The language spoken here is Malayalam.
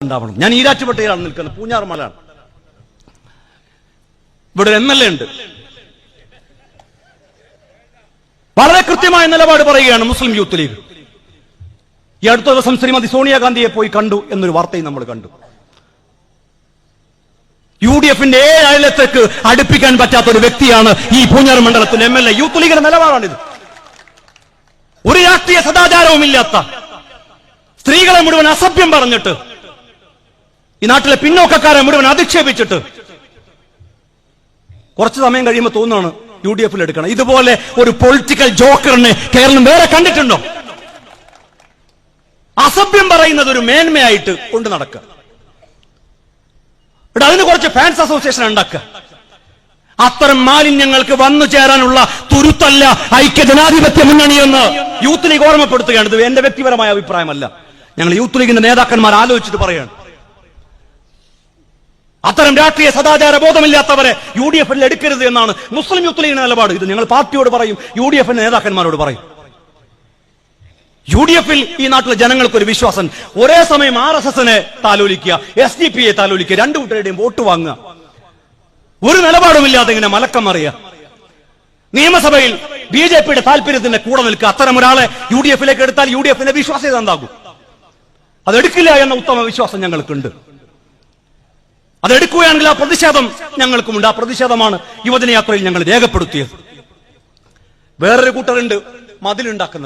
ഉണ്ടാവണം. ഞാൻ ഈരാറ്റുപേട്ടയിലാണ് നിൽക്കുന്നത്, പൂഞ്ഞാറുമലയാണ്. ഇവിടെ MLA ഉണ്ട്, വളരെ കൃത്യമായ നിലപാട് പറയുകയാണ് മുസ്ലിം യൂത്ത് ലീഗ്. ഈ അടുത്ത ദിവസം ശ്രീമതി സോണിയാഗാന്ധിയെ പോയി കണ്ടു എന്നൊരു വാർത്തയും നമ്മൾ കണ്ടു. UDF-ന്റെ അയലത്തേക്ക് അടുപ്പിക്കാൻ പറ്റാത്ത ഒരു വ്യക്തിയാണ് ഈ പൂഞ്ഞാർ മണ്ഡലത്തിന്റെ MLA. യൂത്ത് ലീഗിന്റെ നിലപാടാണിത്. ഒരു രാഷ്ട്രീയ സദാചാരവുമില്ലാത്ത, സ്ത്രീകളെ മുഴുവൻ അസഭ്യം പറഞ്ഞിട്ട്, ഈ നാട്ടിലെ പിന്നോക്കക്കാരെ മുഴുവൻ അധിക്ഷേപിച്ചിട്ട്, കുറച്ചു സമയം കഴിയുമ്പോൾ തോന്നുകയാണ് UDF-ൽ എടുക്കണം. ഇതുപോലെ ഒരു പൊളിറ്റിക്കൽ ജോക്കറിനെ കേരളം വേറെ കണ്ടിട്ടുണ്ടോ? അസഭ്യം പറയുന്നത് ഒരു മേന്മയായിട്ട് കൊണ്ട് നടക്കുക. അതിന് കുറച്ച് ഫാൻസ് അസോസിയേഷൻ ഉണ്ടാക്കുക. അത്തരം മാലിന്യങ്ങൾക്ക് വന്നു ചേരാനുള്ള തുരുത്തല്ല ഐക്യ ജനാധിപത്യ മുന്നണി എന്ന് യൂത്ത് ലീഗ് ഓർമ്മപ്പെടുത്തുകയാണ്. ഇത് എന്റെ വ്യക്തിപരമായ അഭിപ്രായമല്ല, ഞങ്ങൾ യൂത്ത് ലീഗിന്റെ നേതാക്കന്മാർ ആലോചിച്ചിട്ട് പറയാണ്. അത്തരം രാഷ്ട്രീയ സദാചാര ബോധമില്ലാത്തവരെ UDF-ൽ എടുക്കരുത് എന്നാണ് മുസ്ലിം യൂത്ത് ലീഗിന്റെ നിലപാട്. ഇത് ഞങ്ങൾ പാർട്ടിയോട് പറയും, UDF-ന്റെ നേതാക്കന്മാരോട് പറയും. UDF-ൽ ഈ നാട്ടിലെ ജനങ്ങൾക്കൊരു വിശ്വാസം, ഒരേ സമയം RSS-നെ താലോലിക്കുക, SDP-യെ താലോലിക്കുക, രണ്ടു കൂട്ടരുടെയും വോട്ട് വാങ്ങുക, ഒരു നിലപാടുമില്ലാതെ ഇങ്ങനെ മലക്കം മറിയുക, നിയമസഭയിൽ BJP-യുടെ താല്പര്യത്തിന്റെ കൂടെ നിൽക്കുക. അത്തരം ഒരാളെ UDF-ലേക്ക് എടുത്താൽ UDF-ന്റെ വിശ്വാസ്യത എന്താകും? അതെടുക്കില്ല എന്ന ഉത്തമ വിശ്വാസം ഞങ്ങൾക്കുണ്ട്. അതെടുക്കുകയാണെങ്കിൽ ആ പ്രതിഷേധം ഞങ്ങൾക്കുമുണ്ട്. ആ പ്രതിഷേധമാണ് യുവജനയാത്രയിൽ ഞങ്ങൾ രേഖപ്പെടുത്തിയത്. വേറൊരു കൂട്ടരുണ്ട് മതിലുണ്ടാക്കുന്നത്.